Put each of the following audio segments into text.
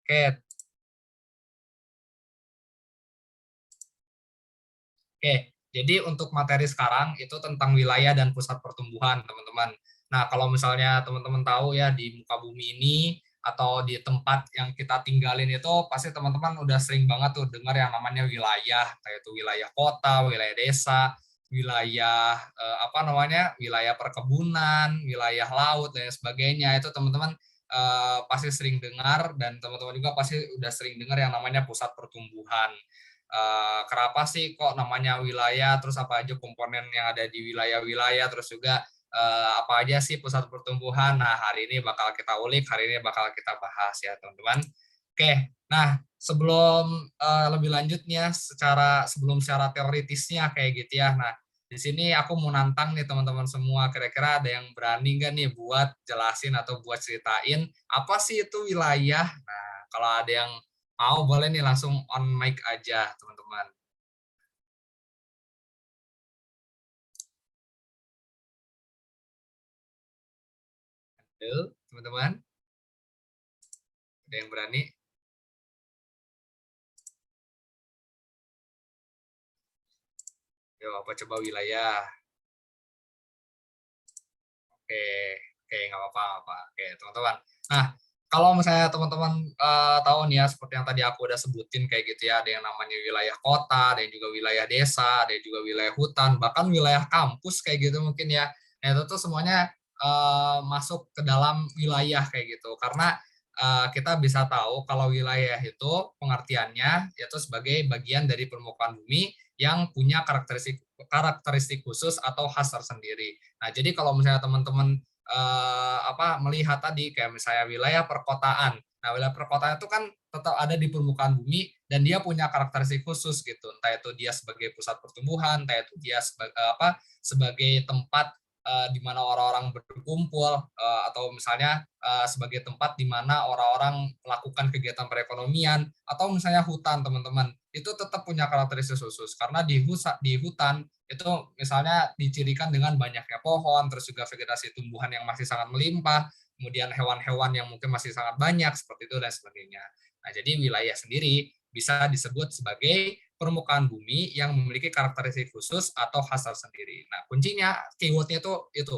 Oke, oke. Jadi untuk materi sekarang itu tentang wilayah dan pusat pertumbuhan, teman-teman. Nah, kalau misalnya teman-teman tahu ya di muka bumi ini atau di tempat yang kita tinggalin itu pasti teman-teman udah sering banget tuh dengar yang namanya wilayah, kayak itu wilayah kota, wilayah desa, wilayah apa namanya? Wilayah perkebunan, wilayah laut dan sebagainya. Itu teman-teman pasti sering dengar dan teman-teman juga pasti udah sering dengar yang namanya pusat pertumbuhan. Kenapa sih kok namanya wilayah, terus apa aja komponen yang ada di wilayah-wilayah, terus juga apa aja sih pusat pertumbuhan. Nah, hari ini bakal kita ulik, hari ini bakal kita bahas ya, teman-teman. Oke, nah sebelum lebih lanjutnya sebelum secara teoritisnya kayak gitu ya. Nah, di sini aku mau nantang nih teman-teman semua, kira-kira ada yang berani nggak nih buat jelasin atau buat ceritain apa sih itu wilayah? Nah, kalau ada yang mau boleh nih langsung on mic aja teman-teman. Halo teman-teman, ada yang berani? Yo, apa coba wilayah? Oke, oke, nggak apa-apa, nggak apa. Oke, teman-teman. Nah, kalau misalnya teman-teman tahu nih ya, seperti yang tadi aku udah sebutin kayak gitu ya, ada yang namanya wilayah kota, ada yang juga wilayah desa, ada yang juga wilayah hutan, bahkan wilayah kampus kayak gitu mungkin ya. Nah, itu tuh semuanya masuk ke dalam wilayah kayak gitu. Karena kita bisa tahu kalau wilayah itu pengertiannya yaitu sebagai bagian dari permukaan bumi yang punya karakteristik karakteristik khusus atau khas tersendiri. Nah, jadi kalau misalnya teman-teman melihat tadi kayak misalnya wilayah perkotaan. Nah, wilayah perkotaan itu kan tetap ada di permukaan bumi dan dia punya karakteristik khusus gitu. Entah itu dia sebagai pusat pertumbuhan, entah itu dia sebagai tempat di mana orang-orang berkumpul atau misalnya sebagai tempat di mana orang-orang melakukan kegiatan perekonomian atau misalnya hutan, teman-teman. Itu tetap punya karakteristik khusus karena di hutan itu misalnya dicirikan dengan banyaknya pohon, terus juga vegetasi tumbuhan yang masih sangat melimpah, kemudian hewan-hewan yang mungkin masih sangat banyak, seperti itu dan sebagainya. Nah, jadi wilayah sendiri bisa disebut sebagai permukaan bumi yang memiliki karakteristik khusus atau khas tersendiri. Nah, kuncinya, keywordnya itu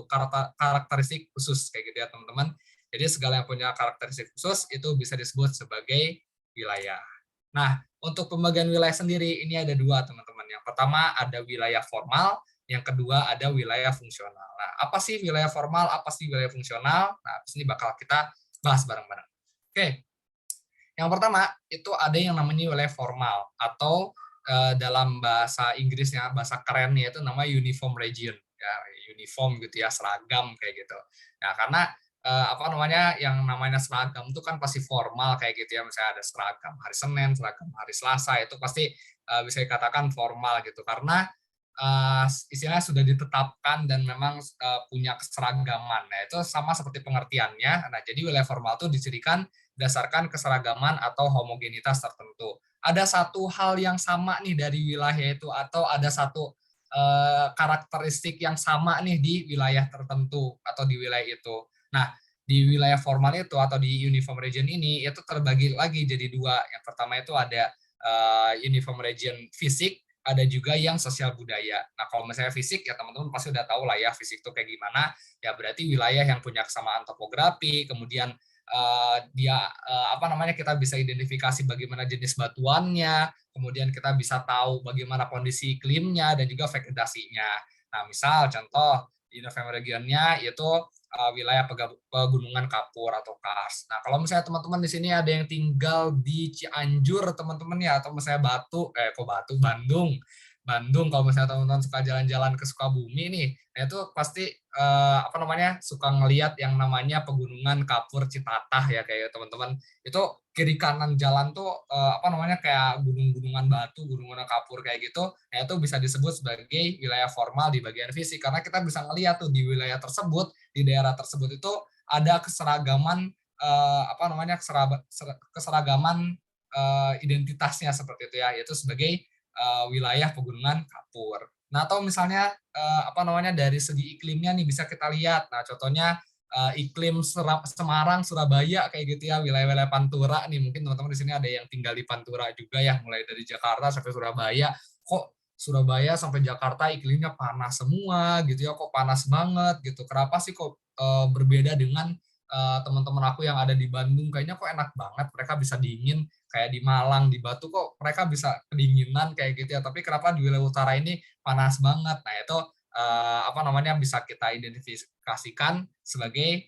karakteristik khusus, kayak gitu ya teman-teman. Jadi segala yang punya karakteristik khusus itu bisa disebut sebagai wilayah. Nah, untuk pembagian wilayah sendiri ini ada dua teman-teman. Yang pertama ada wilayah formal, yang kedua ada wilayah fungsional. Nah, apa sih wilayah formal, apa sih wilayah fungsional? Nah, di sini bakal kita bahas bareng-bareng. Oke, yang pertama itu ada yang namanya wilayah formal atau dalam bahasa Inggrisnya, bahasa kerennya itu namanya uniform region. Ya, uniform gitu ya, seragam kayak gitu. Nah, karena apa namanya yang namanya seragam itu kan pasti formal kayak gitu ya, misalnya ada seragam hari Senin, seragam hari Selasa, itu pasti bisa dikatakan formal gitu karena istilahnya sudah ditetapkan dan memang punya keseragaman. Nah, itu sama seperti pengertiannya. Nah, jadi wilayah formal itu dicirikan berdasarkan keseragaman atau homogenitas tertentu. Ada satu hal yang sama nih dari wilayah itu atau ada satu karakteristik yang sama nih di wilayah tertentu atau di wilayah itu. Nah, di wilayah formal itu atau di uniform region ini itu terbagi lagi jadi dua. Yang pertama itu ada uniform region fisik, ada juga yang sosial budaya. Nah, kalau misalnya fisik ya teman-teman pasti udah tahu lah ya fisik itu kayak gimana. Ya berarti wilayah yang punya kesamaan topografi, kemudian dia apa namanya kita bisa identifikasi bagaimana jenis batuannya, kemudian kita bisa tahu bagaimana kondisi iklimnya dan juga vegetasinya. Nah, misal contoh di November regionnya itu wilayah pegunungan Kapur atau Kars. Nah, kalau misalnya teman-teman di sini ada yang tinggal di Cianjur teman-teman ya atau misalnya Bandung. Bandung kalau misalnya teman-teman suka jalan-jalan ke Sukabumi nih, nah itu pasti apa namanya suka ngelihat yang namanya pegunungan Kapur Citatah ya kayak teman-teman. Itu kiri kanan jalan tuh apa namanya kayak gunung-gunungan batu, gunungan kapur kayak gitu. Nah, itu bisa disebut sebagai wilayah formal di bagian fisik karena kita bisa ngelihat tuh di wilayah tersebut, di daerah tersebut itu ada keseragaman apa namanya keseragaman identitasnya seperti itu ya, yaitu sebagai wilayah pegunungan kapur. Nah, atau misalnya apa namanya dari segi iklimnya nih bisa kita lihat. Nah, contohnya iklim Semarang, Surabaya kayak gitu ya, wilayah-wilayah Pantura nih, mungkin teman-teman di sini ada yang tinggal di Pantura juga ya, mulai dari Jakarta sampai Surabaya, kok Surabaya sampai Jakarta iklimnya panas semua gitu ya, kok panas banget gitu, kenapa sih kok berbeda dengan teman-teman aku yang ada di Bandung, kayaknya kok enak banget, mereka bisa dingin, kayak di Malang, di Batu kok mereka bisa kedinginan kayak gitu ya, tapi kenapa di wilayah utara ini panas banget. Nah itu apa namanya bisa kita identifikasikan sebagai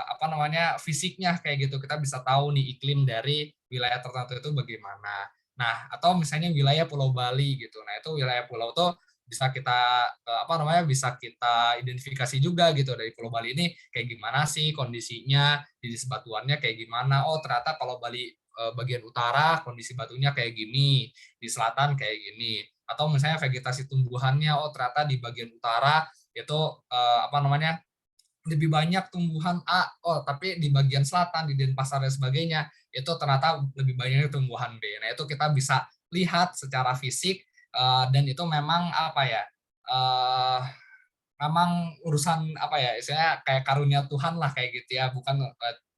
apa namanya fisiknya kayak gitu, kita bisa tahu nih iklim dari wilayah tertentu itu bagaimana. Nah atau misalnya wilayah Pulau Bali gitu, nah itu wilayah pulau tuh bisa kita apa namanya bisa kita identifikasi juga gitu, dari Pulau Bali ini kayak gimana sih kondisinya, jenis batuannya kayak gimana, oh ternyata kalau Bali bagian utara kondisi batunya kayak gini, di selatan kayak gini, atau misalnya vegetasi tumbuhannya, oh ternyata di bagian utara itu apa namanya lebih banyak tumbuhan A, oh tapi di bagian selatan di Denpasar dan sebagainya itu ternyata lebih banyak tumbuhan B. Nah itu kita bisa lihat secara fisik dan itu memang apa ya memang urusan apa ya istilahnya kayak karunia Tuhan lah kayak gitu ya, bukan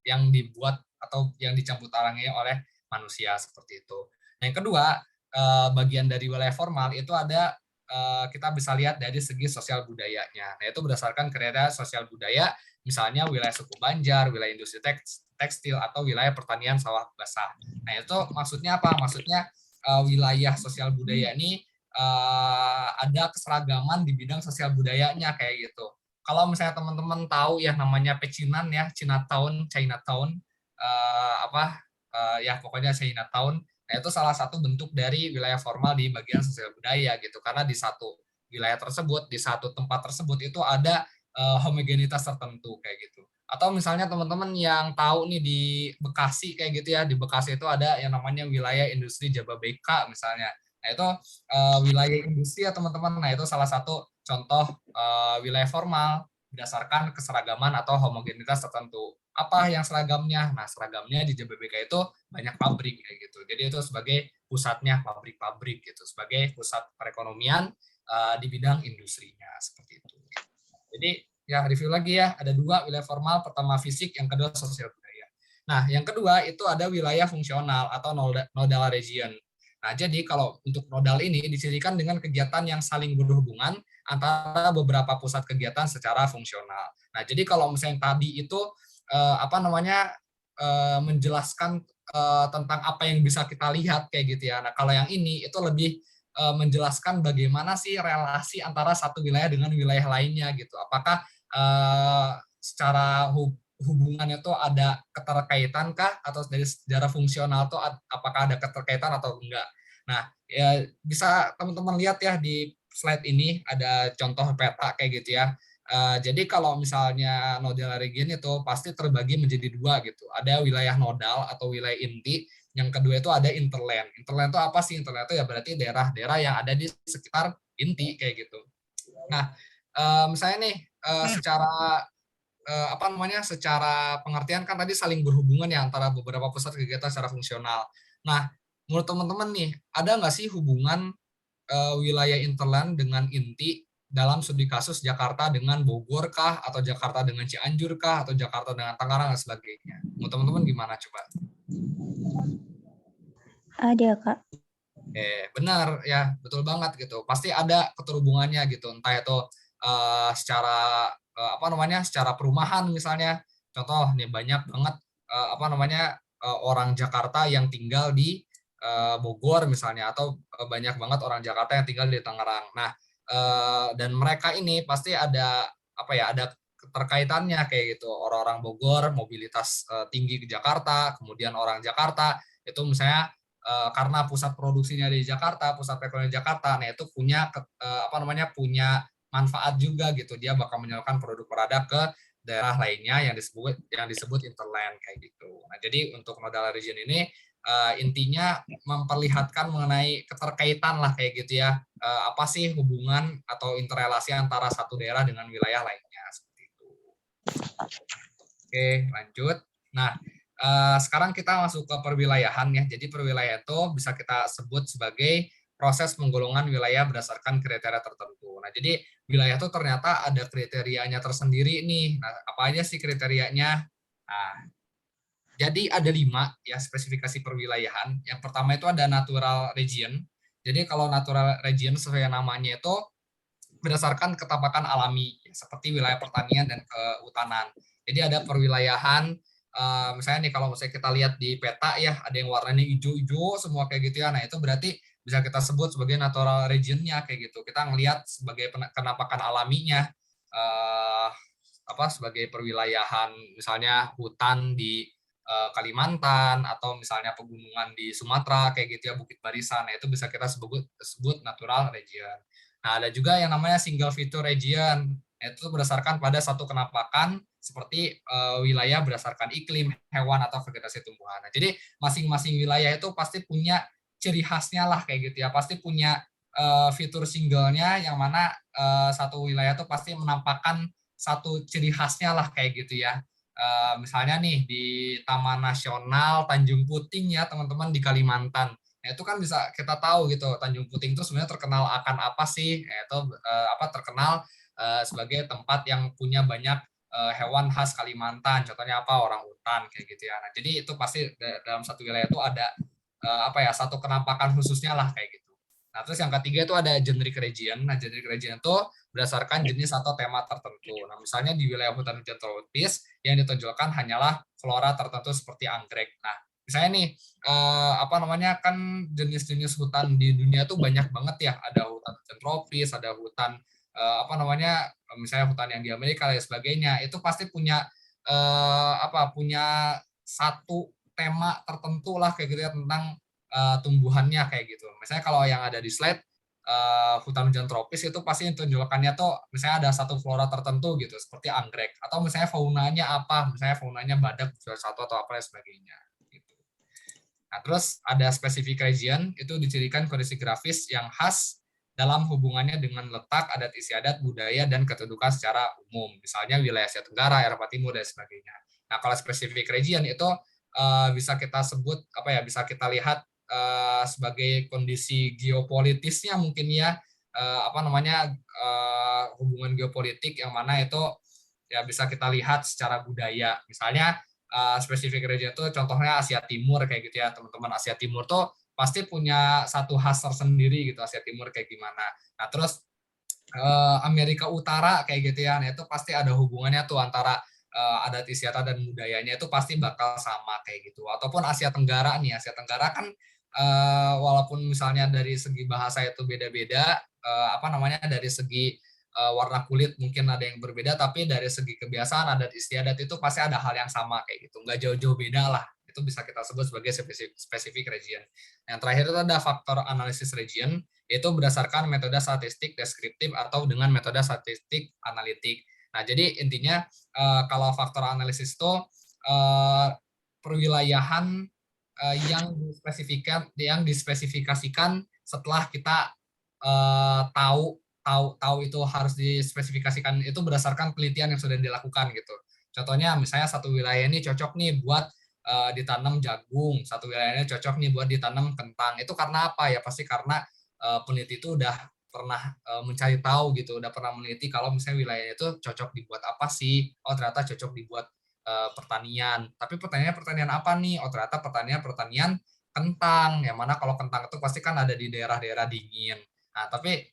yang dibuat atau yang dicampur tangannya oleh manusia seperti itu. Nah, yang kedua bagian dari wilayah formal itu ada kita bisa lihat dari segi sosial budayanya. Nah itu berdasarkan kriteria sosial budaya, misalnya wilayah suku Banjar, wilayah industri tekstil atau wilayah pertanian sawah basah. Nah itu maksudnya apa? Maksudnya wilayah sosial budaya ini ada keseragaman di bidang sosial budayanya kayak gitu. Kalau misalnya teman-teman tahu ya namanya pecinan ya, Chinatown, ya pokoknya Chinatown. Nah itu salah satu bentuk dari wilayah formal di bagian sosial budaya gitu, karena di satu wilayah tersebut, di satu tempat tersebut itu ada homogenitas tertentu kayak gitu. Atau misalnya teman-teman yang tahu nih di Bekasi kayak gitu ya, di Bekasi itu ada yang namanya wilayah industri Jababeka misalnya. Nah itu wilayah industri ya teman-teman. Nah itu salah satu contoh wilayah formal berdasarkan keseragaman atau homogenitas tertentu. Apa yang seragamnya? Nah seragamnya di Jababeka itu banyak pabrik kayak gitu. Jadi itu sebagai pusatnya pabrik-pabrik gitu, sebagai pusat perekonomian di bidang industrinya seperti itu. Jadi ya review lagi ya, ada dua wilayah formal, pertama fisik, yang kedua sosial budaya. Nah, yang kedua itu ada wilayah fungsional atau nodal region. Nah, jadi kalau untuk nodal ini dicirikan dengan kegiatan yang saling berhubungan antara beberapa pusat kegiatan secara fungsional. Nah, jadi kalau misalnya tadi itu apa namanya menjelaskan tentang apa yang bisa kita lihat kayak gitu ya. Nah, kalau yang ini itu lebih menjelaskan bagaimana sih relasi antara satu wilayah dengan wilayah lainnya gitu. Apakah secara hubungannya tuh ada keterkaitan kah, atau dari sejarah fungsional tuh apakah ada keterkaitan atau enggak. Nah, ya bisa teman-teman lihat ya di slide ini ada contoh peta kayak gitu ya. Jadi kalau misalnya nodal region itu pasti terbagi menjadi dua gitu. Ada wilayah nodal atau wilayah inti, yang kedua itu ada interland. Interland itu apa sih? Interland itu ya berarti daerah-daerah yang ada di sekitar inti kayak gitu. Nah, misalnya nih secara apa namanya? Secara pengertian kan tadi saling berhubungan ya antara beberapa pusat kegiatan secara fungsional. Nah, menurut teman-teman nih, ada nggak sih hubungan wilayah interland dengan inti dalam studi kasus Jakarta dengan Bogor kah, atau Jakarta dengan Cianjur kah, atau Jakarta dengan Tangerang dan sebagainya? Menurut teman-teman gimana coba? Ada, Kak. Benar ya, betul banget gitu. Pasti ada keterhubungannya gitu. Entah itu secara apa namanya, secara perumahan misalnya. Contoh nih banyak banget apa namanya orang Jakarta yang tinggal di Bogor misalnya, atau banyak banget orang Jakarta yang tinggal di Tangerang. Nah, dan mereka ini pasti ada apa ya, ada keterkaitannya kayak gitu. Orang-orang Bogor mobilitas tinggi ke Jakarta, kemudian orang Jakarta itu misalnya karena pusat produksinya di Jakarta, pusat perekonomian Jakarta, nah itu punya apa namanya punya manfaat juga gitu. Dia bakal menyalurkan produk-produk ke daerah lainnya yang disebut interland kayak gitu. Nah, jadi untuk nodal region ini intinya memperlihatkan mengenai keterkaitan lah kayak gitu ya. Apa sih hubungan atau interrelasi antara satu daerah dengan wilayah lainnya seperti itu. Oke, lanjut. Nah, sekarang kita masuk ke perwilayahan ya. Jadi perwilayahan itu bisa kita sebut sebagai proses penggolongan wilayah berdasarkan kriteria tertentu. Nah, jadi wilayah itu ternyata ada kriterianya tersendiri nih. Nah, apa aja sih kriterianya? Nah, jadi ada 5 ya spesifikasi perwilayahan. Yang pertama itu ada natural region. Jadi kalau natural region sesuai namanya itu berdasarkan ketapakan alami, ya, seperti wilayah pertanian dan kehutanan. Jadi ada perwilayahan, misalnya nih kalau misalnya kita lihat di peta ya, ada yang warnanya hijau-hijau semua kayak gitu ya. Nah itu berarti bisa kita sebut sebagai natural region-nya kayak gitu. Kita ngelihat sebagai kenapakan alaminya, sebagai perwilayahan, misalnya hutan di Kalimantan atau misalnya pegunungan di Sumatera kayak gitu ya, Bukit Barisan. Nah itu bisa kita sebut natural region. Nah, ada juga yang namanya single feature region. Itu berdasarkan pada satu kenapakan seperti wilayah berdasarkan iklim, hewan, atau vegetasi tumbuhan. Nah, jadi masing-masing wilayah itu pasti punya ciri khasnya lah kayak gitu ya. Pasti punya fitur singlenya yang mana satu wilayah itu pasti menampakkan satu ciri khasnya lah kayak gitu ya. Misalnya nih di Taman Nasional Tanjung Puting ya teman-teman di Kalimantan. Nah, itu kan bisa kita tahu gitu Tanjung Puting itu sebenarnya terkenal akan apa sih? Itu terkenal sebagai tempat yang punya banyak hewan khas Kalimantan. Contohnya apa? Orang utan kayak gitu ya. Nah, jadi itu pasti dalam satu wilayah itu ada satu kenampakan khususnya lah kayak gitu. Nah, terus yang ketiga itu ada generic region. Nah, generic region itu berdasarkan jenis atau tema tertentu. Nah, misalnya di wilayah hutan hujan tropis yang ditonjolkan hanyalah flora tertentu seperti anggrek. Nah, misalnya nih kan jenis-jenis hutan di dunia tuh banyak banget ya. Ada hutan hujan tropis, ada hutan misalnya hutan yang di Amerika dan sebagainya. Itu pasti punya punya satu tema tertentu lah kayak gitu ya tentang tumbuhannya kayak gitu. Misalnya kalau yang ada di slide hutan hujan tropis itu pasti tunjukkannya tuh misalnya ada satu flora tertentu gitu seperti anggrek atau misalnya faunanya apa, misalnya faunanya badak jual satu atau apa dan sebagainya gitu. Nah, terus ada specific region itu dicirikan kondisi grafis yang khas dalam hubungannya dengan letak, adat istiadat, budaya, dan kedudukan secara umum. Misalnya wilayah Asia Tenggara, Eropa Timur, dan sebagainya. Nah, kalau specific region itu bisa kita sebut, bisa kita lihat sebagai kondisi geopolitisnya mungkin ya, hubungan geopolitik yang mana itu ya bisa kita lihat secara budaya. Misalnya spesifik region itu contohnya Asia Timur kayak gitu ya teman-teman. Asia Timur tuh pasti punya satu khas tersendiri gitu Asia Timur kayak gimana. Nah terus Amerika Utara kayak gitu ya, nah itu pasti ada hubungannya tuh antara adat istiadat dan budayanya itu pasti bakal sama kayak gitu. Ataupun Asia Tenggara nih, Asia Tenggara kan walaupun misalnya dari segi bahasa itu beda-beda, dari segi warna kulit mungkin ada yang berbeda, tapi dari segi kebiasaan adat istiadat itu pasti ada hal yang sama kayak gitu, nggak jauh-jauh beda lah. Itu bisa kita sebut sebagai spesifik region. Yang terakhir itu ada faktor analisis region, yaitu berdasarkan metode statistik deskriptif atau dengan metode statistik analitik. Nah, jadi intinya kalau faktor analisis itu perwilayahan yang dispesifikasikan setelah kita tahu tahu itu harus dispesifikasikan itu berdasarkan penelitian yang sudah dilakukan gitu. Contohnya misalnya satu wilayah ini cocok nih buat ditanam jagung, satu wilayahnya cocok nih buat ditanam kentang. Itu karena apa ya? Pasti karena peneliti itu udah pernah mencari tahu gitu, udah pernah meneliti kalau misalnya wilayah itu cocok dibuat apa sih? Oh ternyata cocok dibuat pertanian. Tapi pertanian apa nih? Oh ternyata pertanian kentang. Yang mana kalau kentang itu pasti kan ada di daerah-daerah dingin. Nah tapi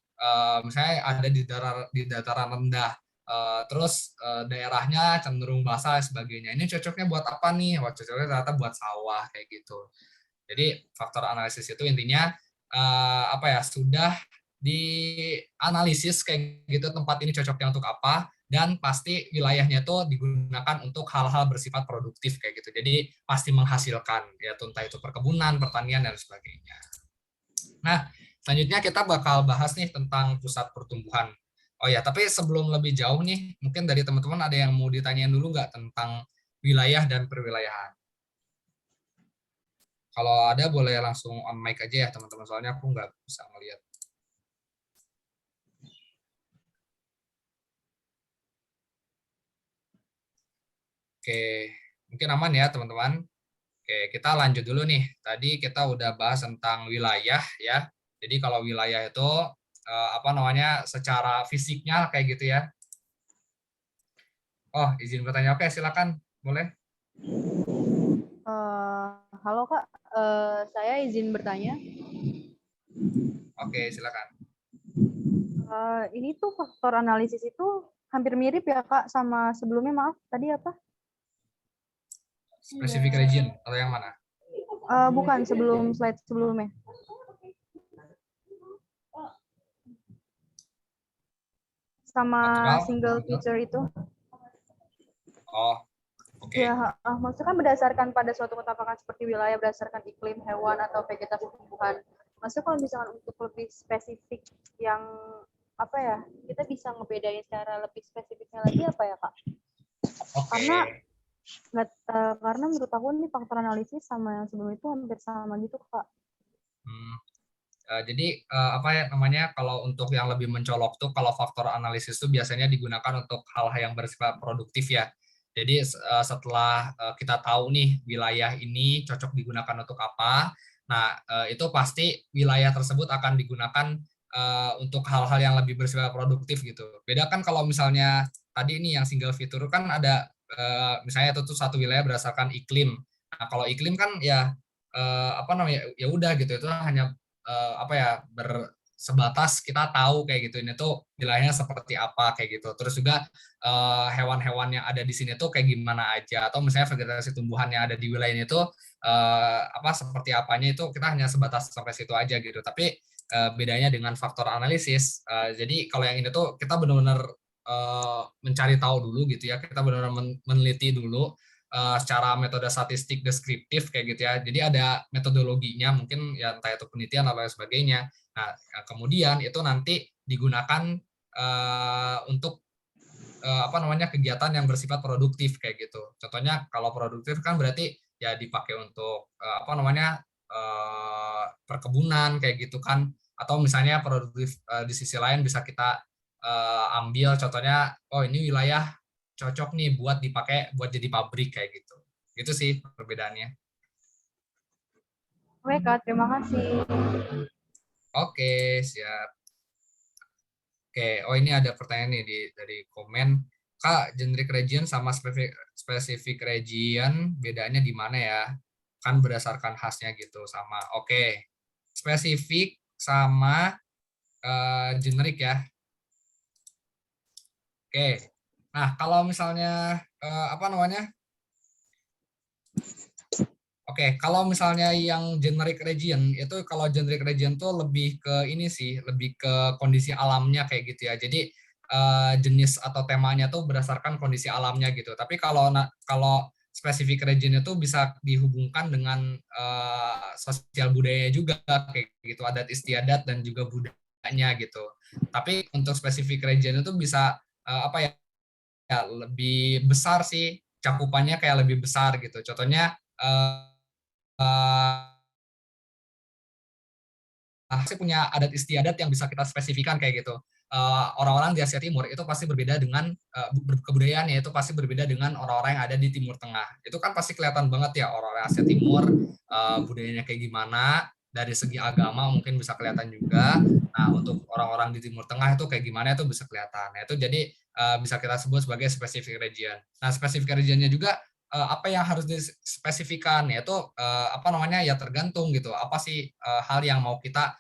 misalnya ada di dataran rendah. Terus daerahnya cenderung basah dan sebagainya. Ini cocoknya buat apa nih? Wah cocoknya ternyata buat sawah kayak gitu. Jadi faktor analisis itu intinya sudah dianalisis kayak gitu tempat ini cocoknya untuk apa dan pasti wilayahnya itu digunakan untuk hal-hal bersifat produktif kayak gitu. Jadi pasti menghasilkan ya entah itu perkebunan, pertanian dan sebagainya. Nah, selanjutnya kita bakal bahas nih tentang pusat pertumbuhan. Oh ya, tapi sebelum lebih jauh nih, mungkin dari teman-teman ada yang mau ditanyain dulu nggak tentang wilayah dan perwilayahan? Kalau ada boleh langsung on mic aja ya teman-teman, soalnya aku nggak bisa ngeliat. Oke, mungkin aman ya teman-teman. Oke, kita lanjut dulu nih. Tadi kita udah bahas tentang wilayah ya. Jadi kalau wilayah itu apa namanya secara fisiknya kayak gitu ya. Oh, izin bertanya. Oke, silakan. Boleh. Halo Kak, saya izin bertanya. Oke, silakan. Ini tuh faktor analisis itu hampir mirip ya Kak sama sebelumnya, maaf tadi apa? Specific region atau yang mana? Bukan, sebelum slide sebelumnya. Sama Natural. single feature itu. Oh, oke. Ya, maksudnya kan berdasarkan pada suatu ketetapan seperti wilayah berdasarkan iklim, hewan, atau vegetasi tumbuhan. Maksudnya kalau misalkan untuk lebih spesifik yang apa ya, kita bisa ngebedain secara lebih spesifiknya lagi apa ya Kak? Oke. Karena menurut aku ini faktor analisis sama yang sebelum itu hampir sama gitu Kak. Hmm. Jadi apa ya namanya kalau untuk yang lebih mencolok tuh kalau faktor analisis tuh biasanya digunakan untuk hal-hal yang bersifat produktif ya. Jadi setelah kita tahu nih wilayah ini cocok digunakan untuk apa, nah itu pasti wilayah tersebut akan digunakan untuk hal-hal yang lebih bersifat produktif gitu. Beda kan kalau misalnya tadi ini yang single fitur kan ada misalnya itu tuh satu wilayah berdasarkan iklim. Nah kalau iklim kan ya apa namanya ya udah gitu itu hanya apa ya sebatas kita tahu kayak gitu ini tuh wilayahnya seperti apa kayak gitu. Terus juga hewan-hewan yang ada di sini tuh kayak gimana aja atau misalnya vegetasi tumbuhan yang ada di wilayah ini tuh apa seperti apanya itu kita hanya sebatas sampai situ aja gitu. Tapi bedanya dengan faktor analisis. Jadi kalau yang ini tuh kita benar-benar mencari tahu dulu gitu ya. Kita benar-benar meneliti dulu secara metode statistik deskriptif kayak gitu ya. Jadi ada metodologinya mungkin ya entah itu penelitian atau sebagainya. Nah, kemudian itu nanti digunakan untuk apa namanya kegiatan yang bersifat produktif kayak gitu. Contohnya kalau produktif kan berarti ya dipakai untuk apa namanya perkebunan kayak gitu kan. Atau misalnya produktif di sisi lain bisa kita ambil contohnya oh ini wilayah cocok nih buat dipakai buat jadi pabrik kayak gitu. Itu sih perbedaannya. Oke Kak, terima kasih. Oke, siap. Oke, oh ini ada pertanyaan nih dari komen. Kak, generic region sama specific region bedanya di mana ya? Kan berdasarkan khasnya gitu sama. Oke, spesifik sama generic ya. Oke. Nah, kalau misalnya apa namanya? Oke, kalau misalnya yang generic region itu kalau generic region tuh lebih ke ini sih, lebih ke kondisi alamnya kayak gitu ya. Jadi jenis atau temanya tuh berdasarkan kondisi alamnya gitu. Tapi kalau specific region itu bisa dihubungkan dengan sosial budaya juga kayak gitu, adat istiadat dan juga budayanya gitu. Tapi untuk specific region itu bisa apa ya, ya lebih besar sih cakupannya kayak lebih besar gitu. Contohnya pasti punya adat istiadat yang bisa kita spesifikan kayak gitu. Orang-orang di Asia Timur itu pasti berbeda dengan kebudayaannya itu pasti berbeda dengan orang-orang yang ada di Timur Tengah. Itu kan pasti kelihatan banget ya orang-orang Asia Timur budayanya kayak gimana, dari segi agama mungkin bisa kelihatan juga. Nah, untuk orang-orang di Timur Tengah itu kayak gimana itu bisa kelihatan. Nah, itu jadi bisa kita sebut sebagai specific region. Nah, specific regionnya juga apa yang harus dispesifikan yaitu apa namanya ya tergantung gitu apa sih hal yang mau kita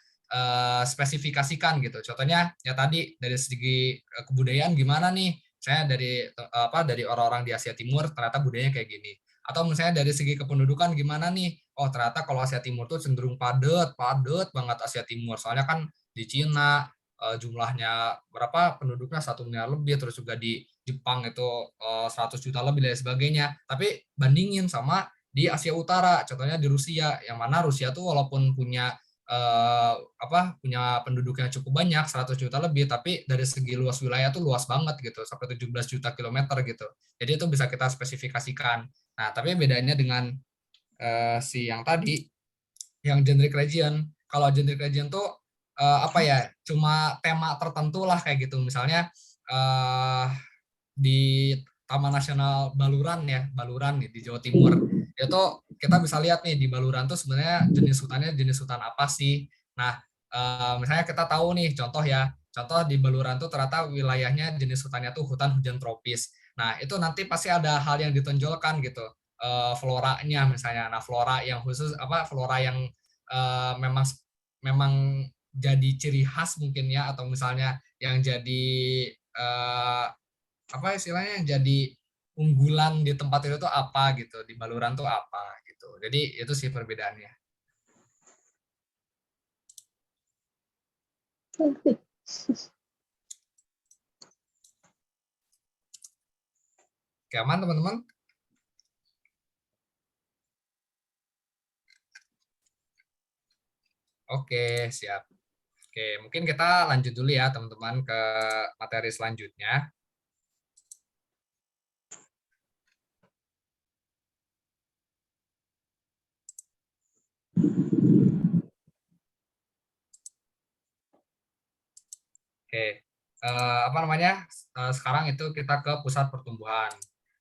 spesifikasikan gitu. Contohnya ya tadi dari segi kebudayaan gimana nih? Saya dari apa dari orang-orang di Asia Timur ternyata budayanya kayak gini. Atau misalnya dari segi kependudukan gimana nih? Oh ternyata kalau Asia Timur tuh cenderung padat banget Asia Timur. Soalnya kan di Cina jumlahnya berapa penduduknya 1 miliar lebih, terus juga di Jepang itu 100 juta lebih dan sebagainya. Tapi bandingin sama di Asia Utara, contohnya di Rusia, yang mana Rusia tuh walaupun punya punya penduduk yang cukup banyak 100 juta lebih tapi dari segi luas wilayah tuh luas banget gitu sampai 17 juta kilometer gitu jadi itu bisa kita spesifikasikan. Nah tapi bedanya dengan si yang tadi yang generic region, kalau generic region tuh apa ya cuma tema tertentu lah kayak gitu misalnya di Taman Nasional Baluran ya, Baluran nih di Jawa Timur. Itu kita bisa lihat nih di Baluran tuh sebenarnya jenis hutannya jenis hutan apa sih. Nah, Misalnya kita tahu nih contoh di Baluran tuh ternyata wilayahnya jenis hutannya tuh hutan hujan tropis. Nah itu nanti pasti ada hal yang ditonjolkan gitu, floranya misalnya. Nah flora yang khusus flora yang memang memang jadi ciri khas mungkin ya, atau misalnya yang jadi eh, apa istilahnya yang jadi unggulan di tempat itu tuh apa gitu, di Baluran tuh apa gitu. Jadi itu sih perbedaannya. Oke, aman teman-teman? Oke, siap. Oke, mungkin kita lanjut dulu ya teman-teman ke materi selanjutnya. Oke, apa namanya? Sekarang itu kita ke pusat pertumbuhan.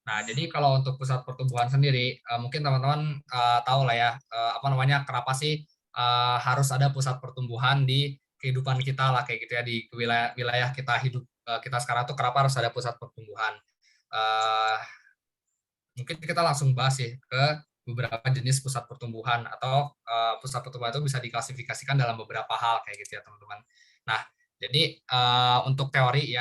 Nah, jadi kalau untuk pusat pertumbuhan sendiri, mungkin teman-teman tahu lah ya, apa namanya? Kenapa sih harus ada pusat pertumbuhan di kehidupan kita lah kayak gitu ya, di wilayah kita hidup kita sekarang tuh kenapa harus ada pusat pertumbuhan? Eh, Mungkin kita langsung bahas sih ke beberapa jenis pusat pertumbuhan, atau pusat pertumbuhan itu bisa diklasifikasikan dalam beberapa hal kayak gitu ya teman-teman. Nah, jadi untuk teori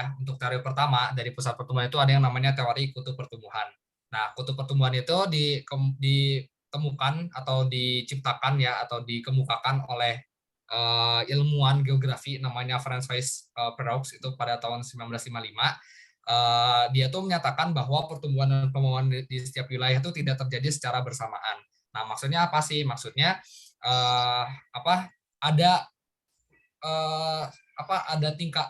pertama dari pusat pertumbuhan itu ada yang namanya teori kutub pertumbuhan. Nah, kutub pertumbuhan itu ditemukan atau diciptakan ya, atau dikemukakan oleh ilmuwan geografi namanya Francois Perroux itu pada tahun 1955. Dia tuh menyatakan bahwa pertumbuhan dan pembangunan di setiap wilayah itu tidak terjadi secara bersamaan. Nah, maksudnya apa sih? Maksudnya uh, apa? Ada uh,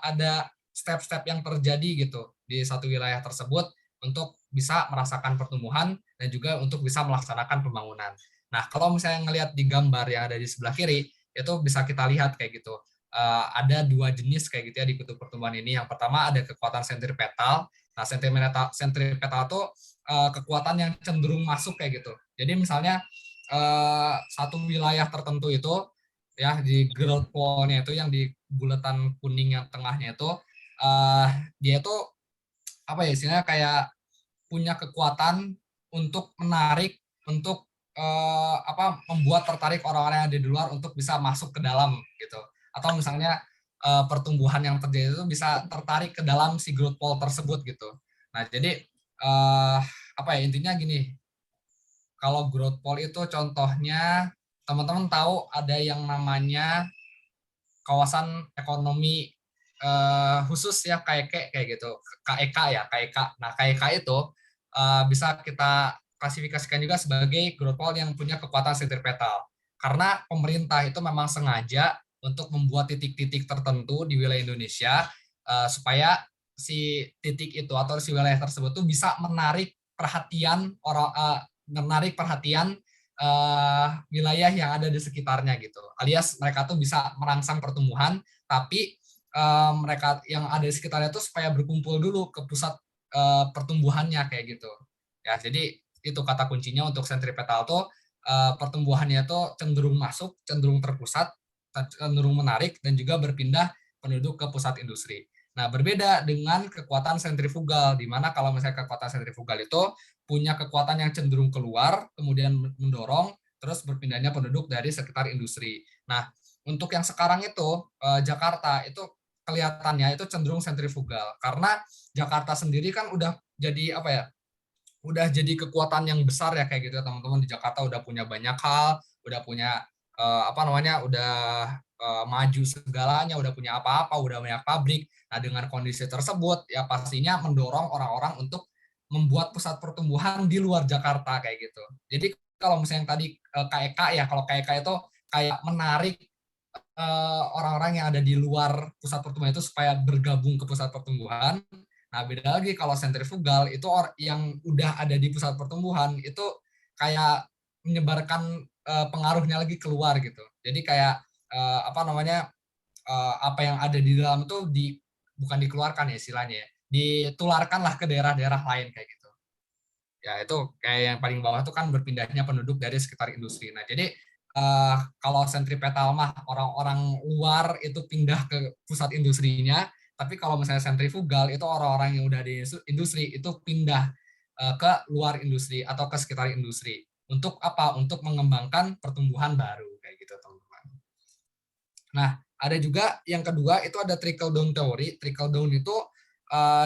ada step-step yang terjadi gitu di satu wilayah tersebut untuk bisa merasakan pertumbuhan dan juga untuk bisa melaksanakan pembangunan. Nah, kalau misalnya ngelihat di gambar yang ada di sebelah kiri, itu bisa kita lihat kayak gitu. Ada dua jenis kayak gitu ya di kutub pertumbuhan ini. Yang pertama ada kekuatan sentripetal. Nah, sentripetal itu kekuatan yang cenderung masuk kayak gitu. Jadi misalnya satu wilayah tertentu itu ya di ground wall-nya itu yang di bulatan kuning yang tengahnya itu uh, dia itu apa ya istilahnya kayak punya kekuatan untuk menarik, untuk membuat tertarik orang-orang yang ada di luar untuk bisa masuk ke dalam gitu. Atau misalnya pertumbuhan yang terjadi itu bisa tertarik ke dalam si growth pole tersebut gitu. Nah, jadi uh, intinya gini, kalau growth pole itu contohnya teman-teman tahu ada yang namanya kawasan ekonomi khusus ya, kayak gitu, KEK ya, KEK. Nah, KEK itu bisa kita klasifikasikan juga sebagai growth pole yang punya kekuatan sentripetal. Karena pemerintah itu memang sengaja untuk membuat titik-titik tertentu di wilayah Indonesia supaya si titik itu atau si wilayah tersebut tuh bisa menarik perhatian wilayah yang ada di sekitarnya gitu. Alias mereka tuh bisa merangsang pertumbuhan, tapi mereka yang ada di sekitarnya tuh supaya berkumpul dulu ke pusat pertumbuhannya kayak gitu. Ya, jadi itu kata kuncinya untuk sentripetal tuh pertumbuhannya tuh cenderung masuk, cenderung terpusat, cenderung menarik dan juga berpindah penduduk ke pusat industri. Nah, berbeda dengan kekuatan sentrifugal, di mana kalau misalnya kekuatan sentrifugal itu punya kekuatan yang cenderung keluar, kemudian mendorong, terus berpindahnya penduduk dari sekitar industri. Nah, untuk yang sekarang itu, Jakarta itu kelihatannya itu cenderung sentrifugal, karena Jakarta sendiri kan udah jadi udah jadi kekuatan yang besar ya kayak gitu ya teman-teman. Di Jakarta udah punya banyak hal, udah punya udah maju segalanya, udah punya apa-apa, udah banyak pabrik. Nah, dengan kondisi tersebut ya pastinya mendorong orang-orang untuk membuat pusat pertumbuhan di luar Jakarta kayak gitu. Jadi kalau misalnya yang tadi KEK ya, kalau KEK itu kayak menarik orang-orang yang ada di luar pusat pertumbuhan itu supaya bergabung ke pusat pertumbuhan. Nah, beda lagi kalau sentrifugal itu yang udah ada di pusat pertumbuhan itu kayak menyebarkan pengaruhnya lagi keluar gitu. Jadi kayak apa yang ada di dalam itu bukan dikeluarkan ya istilahnya ya, ditularkanlah ke daerah-daerah lain kayak gitu. Ya, itu kayak yang paling bawah itu kan berpindahnya penduduk dari sekitar industri. Nah, jadi kalau sentripetal mah orang-orang luar itu pindah ke pusat industrinya, tapi kalau misalnya sentrifugal itu orang-orang yang udah di industri itu pindah ke luar industri atau ke sekitar industri. Untuk apa? Untuk mengembangkan pertumbuhan baru kayak gitu, teman-teman. Nah, ada juga yang kedua itu ada trickle down teori. Trickle down itu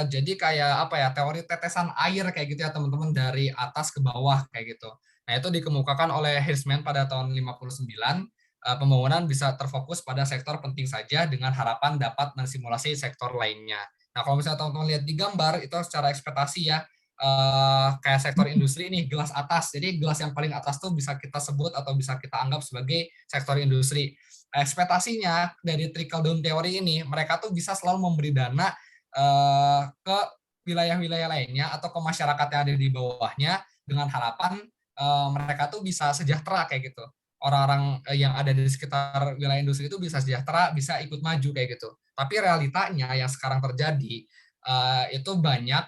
jadi kayak apa ya? Teori tetesan air kayak gitu ya, teman-teman, dari atas ke bawah kayak gitu. Nah, itu dikemukakan oleh Hirschman pada tahun 59. Pembangunan bisa terfokus pada sektor penting saja dengan harapan dapat mensimulasi sektor lainnya. Nah, kalau misalnya teman-teman lihat di gambar itu secara ekspektasi ya, kayak sektor industri ini gelas atas. Jadi gelas yang paling atas tuh bisa kita sebut atau bisa kita anggap sebagai sektor industri. Ekspektasinya dari trickle down teori ini, mereka tuh bisa selalu memberi dana ke wilayah-wilayah lainnya atau ke masyarakat yang ada di bawahnya dengan harapan mereka tuh bisa sejahtera kayak gitu. Orang-orang yang ada di sekitar wilayah industri itu bisa sejahtera, bisa ikut maju kayak gitu. Tapi realitanya yang sekarang terjadi itu banyak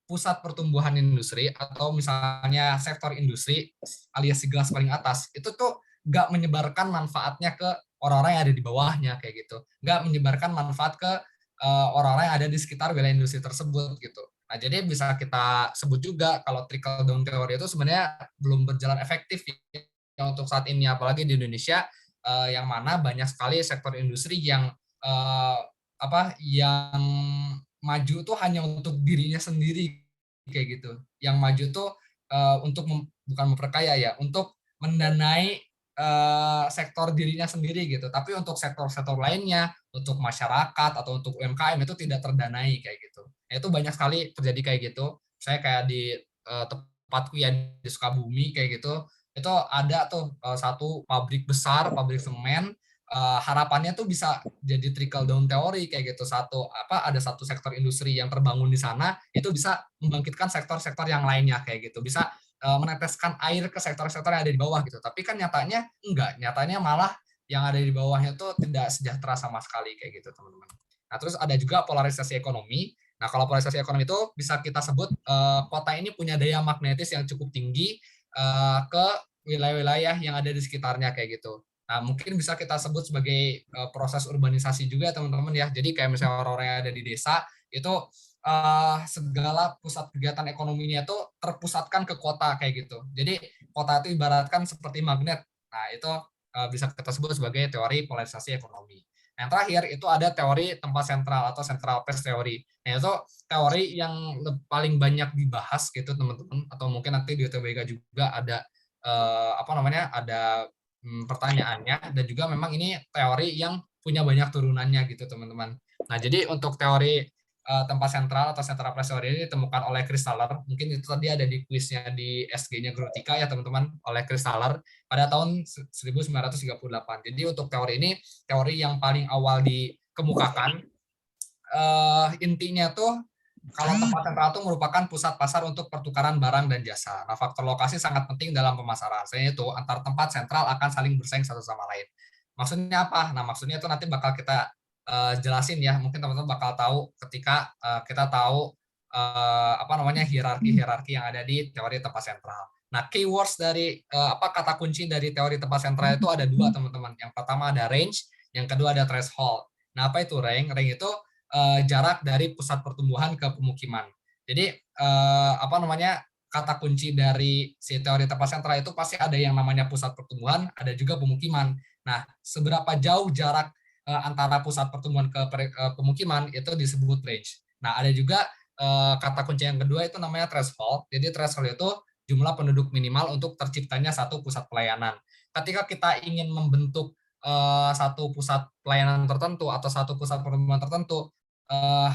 pusat pertumbuhan industri atau misalnya sektor industri alias si gelas paling atas itu tuh nggak menyebarkan manfaatnya ke orang-orang yang ada di bawahnya kayak gitu, nggak menyebarkan manfaat ke orang-orang yang ada di sekitar wilayah industri tersebut gitu. Nah, jadi bisa kita sebut juga kalau trickle down teori itu sebenarnya belum berjalan efektif ya untuk saat ini, apalagi di Indonesia yang mana banyak sekali sektor industri yang yang maju tuh hanya untuk dirinya sendiri kayak gitu. Yang maju tuh untuk bukan memperkaya ya, untuk mendanai sektor dirinya sendiri gitu. Tapi untuk sektor-sektor lainnya, untuk masyarakat atau untuk UMKM itu tidak terdanai kayak gitu. Nah, itu banyak sekali terjadi kayak gitu. Saya kayak di tempatku ya di Sukabumi kayak gitu. Itu ada tuh satu pabrik besar, pabrik semen. Harapannya tuh bisa jadi trickle down teori kayak gitu. Ada satu sektor industri yang terbangun di sana itu bisa membangkitkan sektor-sektor yang lainnya kayak gitu. Bisa meneteskan air ke sektor-sektor yang ada di bawah gitu. Tapi kan nyatanya enggak, nyatanya malah yang ada di bawahnya itu tidak sejahtera sama sekali kayak gitu, teman-teman. Nah, terus ada juga polarisasi ekonomi. Nah, kalau polarisasi ekonomi itu bisa kita sebut kota ini punya daya magnetis yang cukup tinggi ke wilayah-wilayah yang ada di sekitarnya kayak gitu. Nah, mungkin bisa kita sebut sebagai proses urbanisasi juga, teman-teman ya. Jadi kayak misalnya orang-orang yang ada di desa itu segala pusat kegiatan ekonominya itu terpusatkan ke kota kayak gitu. Jadi kota itu ibaratkan seperti magnet. Nah, itu bisa kita sebut sebagai teori polarisasi ekonomi. Yang terakhir itu ada teori tempat sentral atau central place teori. Nah, itu teori yang paling banyak dibahas gitu, teman-teman. Atau mungkin nanti di UTBK juga ada ada pertanyaannya, dan juga memang ini teori yang punya banyak turunannya gitu, teman-teman. Nah, jadi untuk teori tempat sentral atau central place teori ini ditemukan oleh Kristaller. Mungkin itu tadi ada di kuisnya di SG-nya Grutika ya, teman-teman, oleh Kristaller pada tahun 1938. Jadi untuk teori ini teori yang paling awal dikemukakan. Intinya tuh kalau tempat sentral itu merupakan pusat pasar untuk pertukaran barang dan jasa. Nah, faktor lokasi sangat penting dalam pemasaran. Selain itu, antar tempat sentral akan saling bersaing satu sama lain. Maksudnya apa? Nah, maksudnya itu nanti bakal kita jelasin ya. Mungkin teman-teman bakal tahu ketika kita tahu hierarki-hierarki yang ada di teori tempat sentral. Nah, keywords dari kata kunci dari teori tempat sentral itu ada dua, teman-teman. Yang pertama ada range, yang kedua ada threshold. Nah, apa itu range? Range itu jarak dari pusat pertumbuhan ke pemukiman. Jadi kata kunci dari si teori tempat sentral itu pasti ada yang namanya pusat pertumbuhan, ada juga pemukiman. Nah, seberapa jauh jarak antara pusat pertumbuhan ke pemukiman itu disebut range. Nah, ada juga kata kunci yang kedua itu namanya threshold. Jadi threshold itu jumlah penduduk minimal untuk terciptanya satu pusat pelayanan. Ketika kita ingin membentuk satu pusat pelayanan tertentu atau satu pusat pertumbuhan tertentu,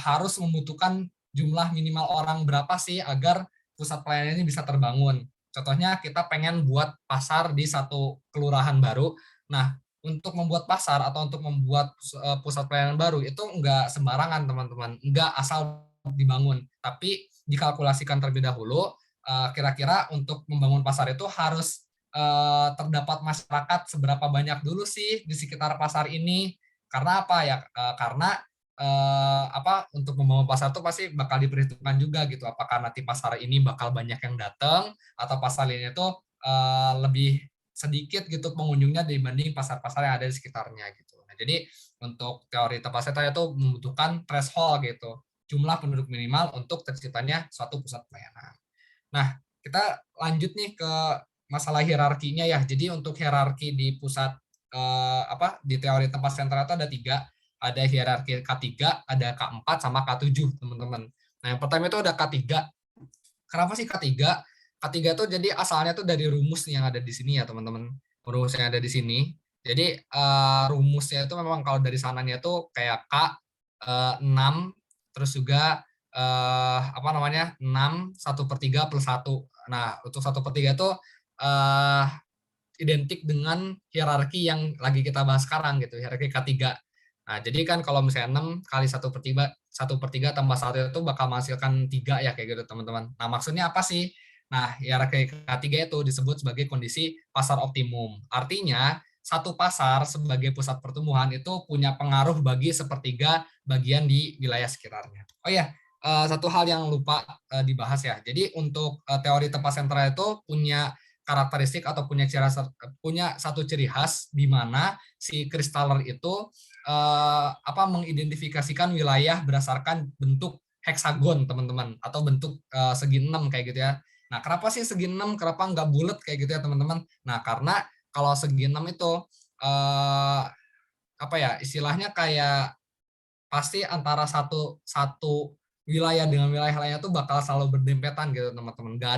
harus membutuhkan jumlah minimal orang berapa sih agar pusat pelayanan ini bisa terbangun. Contohnya kita pengen buat pasar di satu kelurahan baru. Nah, untuk membuat pasar atau untuk membuat pusat pelayanan baru itu enggak sembarangan, teman-teman. Enggak asal dibangun. Tapi dikalkulasikan terlebih dahulu, kira-kira untuk membangun pasar itu harus terdapat masyarakat seberapa banyak dulu sih di sekitar pasar ini. Karena apa ya? Karena untuk membangun pasar itu pasti bakal diperhitungkan juga gitu. Apakah nanti pasar ini bakal banyak yang datang atau pasar ini tuh lebih sedikit gitu pengunjungnya dibanding pasar-pasar yang ada di sekitarnya gitu. Nah, jadi untuk teori tempat sentra itu membutuhkan threshold gitu, jumlah penduduk minimal untuk terciptanya suatu pusat pelayanan. Nah, kita lanjut nih ke masalah hierarkinya ya. Jadi untuk hierarki di pusat di teori tempat sentra itu ada 3. Ada hierarki K3, ada K4 sama K7, teman-teman. Nah, yang pertama itu ada K3. Kenapa sih K3? K3 itu jadi asalnya tuh dari rumus yang ada di sini ya, teman-teman. Rumus yang ada di sini. Jadi rumusnya itu memang kalau dari sananya itu kayak K 6, terus juga 6 1/3 plus 1. Nah, untuk 1/3 itu eh, identik dengan hierarki yang lagi kita bahas sekarang gitu, hierarki K3. Nah, jadi kan kalau misalnya 6 kali 1/3 tambah 1 itu bakal menghasilkan 3 ya kayak gitu, teman-teman. Nah, maksudnya apa sih? Nah, hierarki K3 itu disebut sebagai kondisi pasar optimum. Artinya, satu pasar sebagai pusat pertumbuhan itu punya pengaruh bagi sepertiga bagian di wilayah sekitarnya. Oh ya, satu hal yang lupa dibahas ya. Jadi untuk teori tempat sentra itu punya karakteristik atau punya satu ciri khas di mana si kristaller itu mengidentifikasikan wilayah berdasarkan bentuk heksagon, teman-teman, atau bentuk segi 6 kayak gitu ya. Nah, kenapa sih segi 6? Kenapa nggak bulat kayak gitu ya, teman-teman? Nah, karena kalau segi 6 itu eh, istilahnya kayak pasti antara satu satu wilayah dengan wilayah lainnya tuh bakal selalu berdempetan gitu, teman-teman. Nggak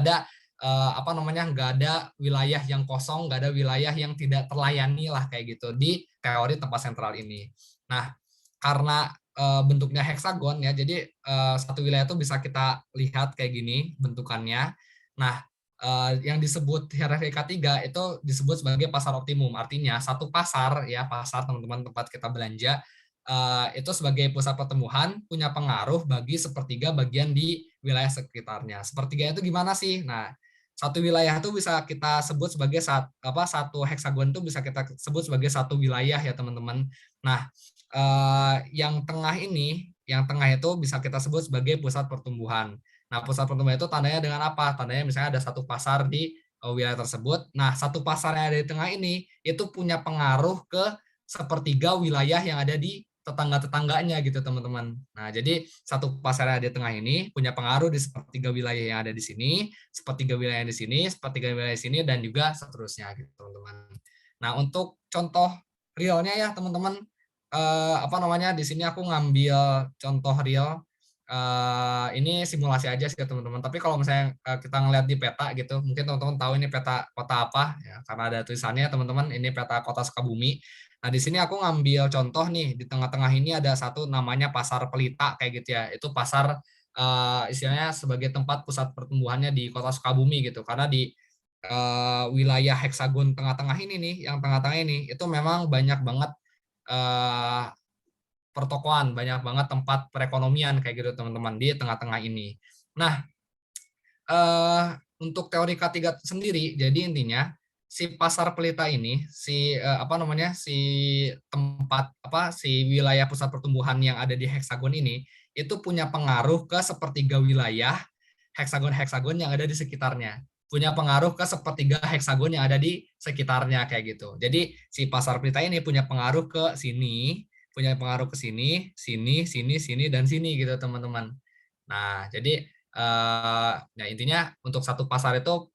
ada wilayah yang kosong, nggak ada wilayah yang tidak terlayani lah kayak gitu di teori tempat sentral ini. Nah, karena bentuknya heksagon ya, jadi satu wilayah itu bisa kita lihat kayak gini bentukannya. Nah, yang disebut hierarki K3 itu disebut sebagai pasar optimum. Artinya satu pasar ya, pasar teman-teman tempat kita belanja itu sebagai pusat pertumbuhan punya pengaruh bagi sepertiga bagian di wilayah sekitarnya. Sepertiga itu gimana sih? Nah, satu wilayah itu bisa kita sebut sebagai satu heksagon itu bisa kita sebut sebagai satu wilayah ya, teman-teman. Nah, yang tengah itu bisa kita sebut sebagai pusat pertumbuhan. Nah, pusat pertumbuhan itu tandanya dengan apa? Tandanya misalnya ada satu pasar di wilayah tersebut. Nah, satu pasar yang ada di tengah ini itu punya pengaruh ke sepertiga wilayah yang ada di tetangga-tetangganya gitu, teman-teman. Nah, jadi satu pasar yang ada di tengah ini punya pengaruh di sepertiga wilayah yang ada di sini, sepertiga wilayah di sini, sepertiga wilayah di sini, dan juga seterusnya gitu, teman-teman. Nah, untuk contoh realnya ya, teman-teman, di sini aku ngambil contoh real. Ini simulasi aja sih teman-teman. Tapi kalau misalnya kita ngeliat di peta gitu, mungkin teman-teman tahu ini peta kota apa ya, karena ada tulisannya, teman-teman. Ini peta kota Sukabumi. Nah, di sini aku ngambil contoh nih, di tengah-tengah ini ada satu namanya Pasar Pelita kayak gitu ya. Itu pasar istilahnya sebagai tempat pusat pertumbuhannya di kota Sukabumi gitu. Karena di wilayah heksagon tengah-tengah ini nih, yang tengah-tengah ini itu memang banyak banget eh, pertokoan, banyak banget tempat perekonomian kayak gitu, teman-teman, di tengah-tengah ini. Nah, eh, untuk teori K3 sendiri, jadi intinya si pasar pelita ini, si tempat si wilayah pusat pertumbuhan yang ada di heksagon ini itu punya pengaruh ke sepertiga wilayah heksagon-heksagon yang ada di sekitarnya. Punya pengaruh ke sepertiga heksagon yang ada di sekitarnya kayak gitu. Jadi si pasar pelita ini punya pengaruh ke sini, punya pengaruh ke sini, sini, sini, sini, dan sini gitu, teman-teman. Nah, jadi ya intinya untuk satu pasar itu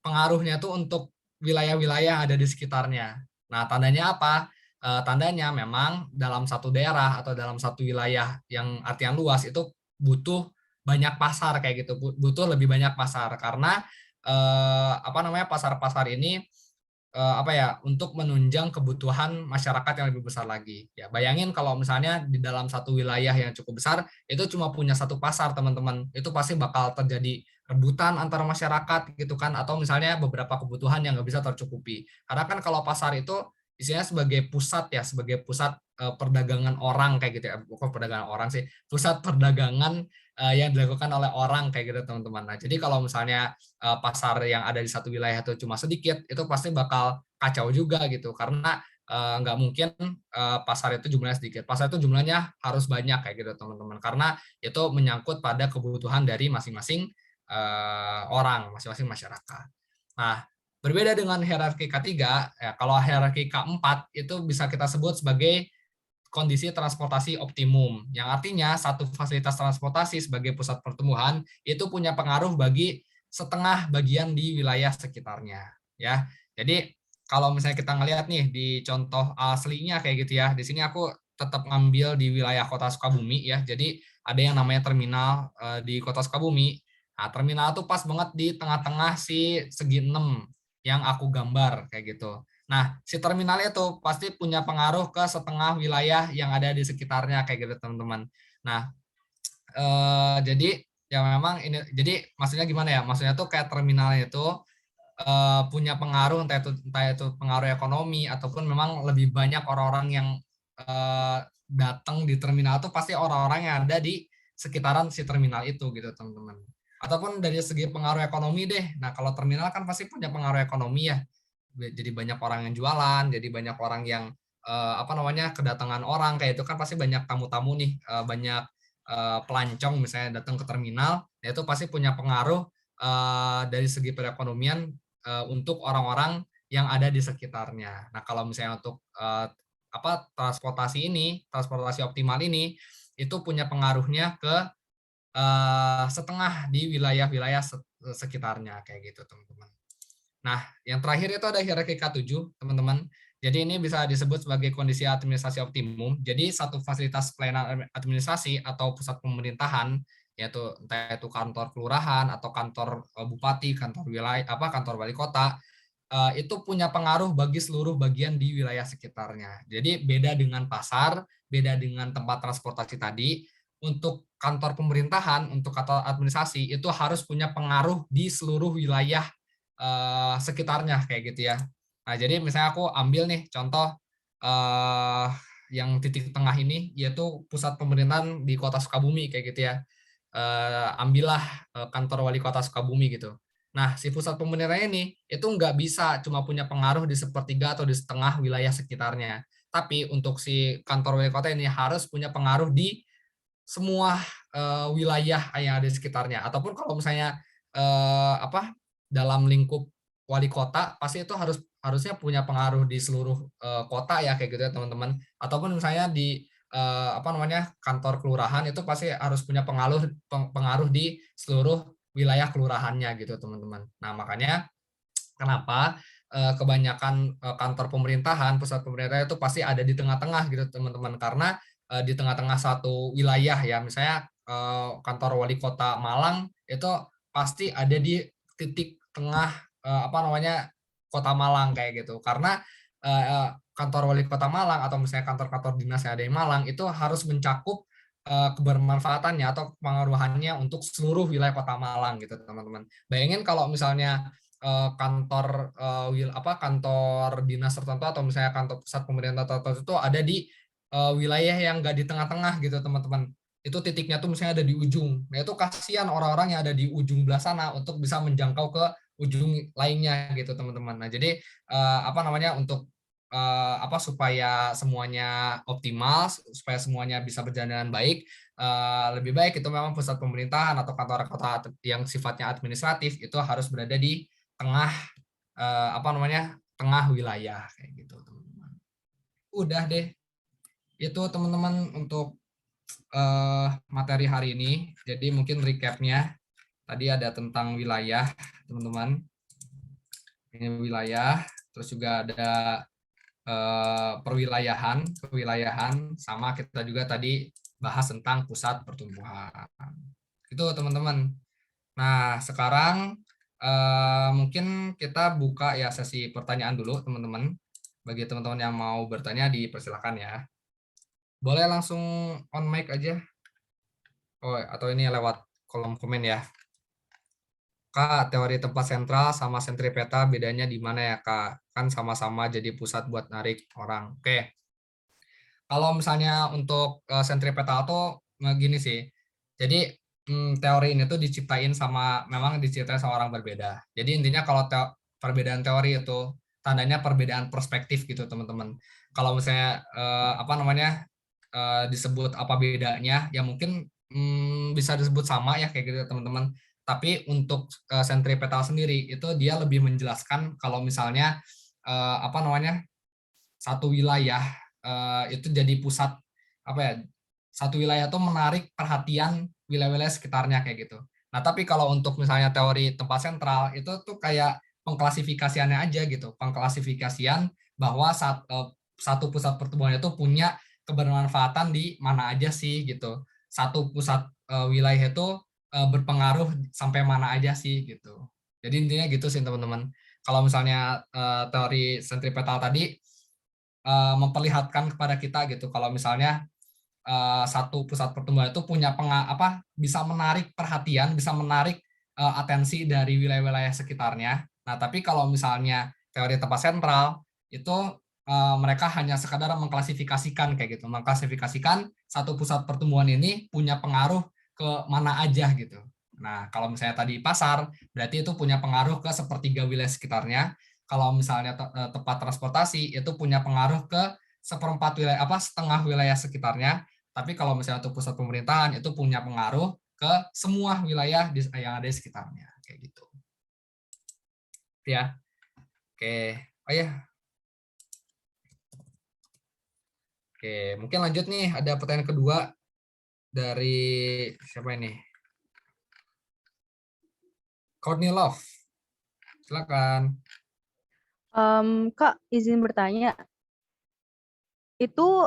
pengaruhnya tuh untuk wilayah-wilayah yang ada di sekitarnya. Nah, tandanya apa? Tandanya memang dalam satu daerah atau dalam satu wilayah yang artian luas itu butuh banyak pasar kayak gitu, butuh lebih banyak pasar karena pasar-pasar ini untuk menunjang kebutuhan masyarakat yang lebih besar lagi. Ya, bayangin kalau misalnya di dalam satu wilayah yang cukup besar itu cuma punya satu pasar, teman-teman. Itu pasti bakal terjadi rebutan antara masyarakat gitu kan, atau misalnya beberapa kebutuhan yang nggak bisa tercukupi. Karena kan kalau pasar itu isinya sebagai pusat ya, sebagai pusat perdagangan orang kayak gitu ya. Bukan perdagangan orang sih, pusat perdagangan yang dilakukan oleh orang kayak gitu, teman-teman. Nah, jadi kalau misalnya pasar yang ada di satu wilayah itu cuma sedikit, itu pasti bakal kacau juga gitu, karena nggak mungkin pasar itu jumlahnya sedikit. Pasar itu jumlahnya harus banyak kayak gitu, teman-teman, karena itu menyangkut pada kebutuhan dari masing-masing orang, masing-masing masyarakat. Nah, Berbeda dengan hierarki K3, ya, kalau hierarki K4 itu bisa kita sebut sebagai kondisi transportasi optimum, yang artinya satu fasilitas transportasi sebagai pusat pertumbuhan itu punya pengaruh bagi setengah bagian di wilayah sekitarnya, ya. Jadi kalau misalnya kita ngelihat nih di contoh aslinya kayak gitu ya, di sini aku tetap ngambil di wilayah Kota Sukabumi ya. Jadi ada yang namanya terminal di Kota Sukabumi. Nah, terminal tuh pas banget di tengah-tengah si segi 6 yang aku gambar kayak gitu. Nah, si terminal itu pasti punya pengaruh ke setengah wilayah yang ada di sekitarnya kayak gitu, teman-teman. Nah, jadi ya memang ini, jadi maksudnya gimana ya? Maksudnya tuh kayak terminal itu punya pengaruh, entah itu pengaruh ekonomi ataupun memang lebih banyak orang-orang yang datang di terminal itu pasti orang-orang yang ada di sekitaran si terminal itu gitu, teman-teman. Ataupun dari segi pengaruh ekonomi deh. Nah, kalau terminal kan pasti punya pengaruh ekonomi ya. Jadi banyak orang yang jualan, jadi banyak orang yang apa namanya, kedatangan orang kayak itu kan pasti banyak tamu-tamu nih, banyak pelancong misalnya datang ke terminal, ya itu pasti punya pengaruh dari segi perekonomian untuk orang-orang yang ada di sekitarnya. Nah, kalau misalnya untuk transportasi optimal ini itu punya pengaruhnya ke setengah di wilayah-wilayah sekitarnya kayak gitu, teman-teman. Nah, yang terakhir itu ada hierarki K7, teman-teman. Jadi ini bisa disebut sebagai kondisi administrasi optimum. Jadi satu fasilitas pelayanan administrasi atau pusat pemerintahan, yaitu entah itu kantor kelurahan atau kantor bupati, kantor wilayah, kantor wali kota, itu punya pengaruh bagi seluruh bagian di wilayah sekitarnya. Jadi beda dengan pasar, beda dengan tempat transportasi tadi, untuk kantor pemerintahan, untuk kantor administrasi itu harus punya pengaruh di seluruh wilayah sekitarnya kayak gitu ya. Nah, jadi misalnya aku ambil nih contoh uh, yang titik tengah ini yaitu pusat pemerintahan di Kota Sukabumi kayak gitu ya. Ambillah kantor wali Kota Sukabumi gitu. Nah, si pusat pemerintahan ini itu nggak bisa cuma punya pengaruh di sepertiga atau di setengah wilayah sekitarnya. Tapi untuk si kantor wali kota ini harus punya pengaruh di semua wilayah yang ada di sekitarnya. Ataupun kalau misalnya dalam lingkup wali kota pasti itu harusnya punya pengaruh di seluruh kota ya kayak gitu ya, teman-teman. Ataupun misalnya di kantor kelurahan itu pasti harus punya pengaruh di seluruh wilayah kelurahannya gitu, teman-teman. Nah, makanya kenapa kebanyakan kantor pemerintahan, pusat pemerintahan itu pasti ada di tengah-tengah gitu, teman-teman. Karena di tengah-tengah satu wilayah ya, misalnya kantor wali kota Malang itu pasti ada di titik tengah kota Malang kayak gitu. Karena kantor wali kota Malang atau misalnya kantor-kantor dinas yang ada di Malang itu harus mencakup kebermanfaatannya atau pengaruhannya untuk seluruh wilayah kota Malang gitu, teman-teman. Bayangin kalau misalnya kantor dinas tertentu atau misalnya kantor pusat pemerintah tertentu itu ada di wilayah yang nggak di tengah-tengah gitu, teman-teman. Itu titiknya tuh misalnya ada di ujung. Nah, itu kasihan orang-orang yang ada di ujung belah sana untuk bisa menjangkau ke ujung lainnya gitu, teman-teman. Nah, jadi untuk supaya semuanya optimal, supaya semuanya bisa berjalan dengan baik, lebih baik itu memang pusat pemerintahan atau kantor kota yang sifatnya administratif itu harus berada di tengah tengah wilayah kayak gitu, teman-teman. Udah deh, itu teman-teman untuk materi hari ini. Jadi mungkin recapnya tadi ada tentang wilayah, teman-teman. Ini wilayah, terus juga ada kewilayahan, sama kita juga tadi bahas tentang pusat pertumbuhan. Itu, teman-teman. Nah, sekarang mungkin kita buka ya sesi pertanyaan dulu, teman-teman. Bagi teman-teman yang mau bertanya, dipersilakan ya. Boleh langsung on mic aja. Oh, atau ini lewat kolom komen ya. Kak, teori tempat sentral sama sentripeta bedanya di mana ya, Kak? Kan sama-sama jadi pusat buat narik orang. Oke. Kalau misalnya untuk sentripetal tuh gini sih. Jadi teori ini tuh memang diciptain sama orang berbeda. Jadi intinya kalau perbedaan teori itu tandanya perbedaan perspektif gitu, teman-teman. Kalau misalnya disebut apa bedanya, ya mungkin bisa disebut sama ya kayak gitu, teman-teman. Tapi untuk sentripetal sendiri itu dia lebih menjelaskan kalau misalnya apa namanya, satu wilayah itu jadi pusat, apa ya, satu wilayah itu menarik perhatian wilayah-wilayah sekitarnya kayak gitu. Nah, tapi kalau untuk misalnya teori tempat sentral itu tuh kayak pengklasifikasiannya aja gitu, pengklasifikasian bahwa satu pusat pertumbuhan itu punya kebermanfaatan di mana aja sih gitu. Satu pusat wilayah itu berpengaruh sampai mana aja sih gitu. Jadi intinya gitu sih teman-teman. Kalau misalnya teori sentripetal tadi memperlihatkan kepada kita gitu kalau misalnya satu pusat pertumbuhan itu punya bisa menarik perhatian, bisa menarik atensi dari wilayah-wilayah sekitarnya. Nah, tapi kalau misalnya teori tempat sentral itu mereka hanya sekadar mengklasifikasikan kayak gitu, mengklasifikasikan satu pusat pertumbuhan ini punya pengaruh ke mana aja gitu. Nah, kalau misalnya tadi pasar, berarti itu punya pengaruh ke sepertiga wilayah sekitarnya. Kalau misalnya tempat transportasi itu punya pengaruh ke seperempat wilayah, setengah wilayah sekitarnya. Tapi kalau misalnya untuk pusat pemerintahan itu punya pengaruh ke semua wilayah yang ada di sekitarnya kayak gitu. Ya. Oke. Oh ya. Oke, mungkin lanjut nih, ada pertanyaan kedua dari siapa ini? Courtney Love. Silakan. Kak, izin bertanya. Itu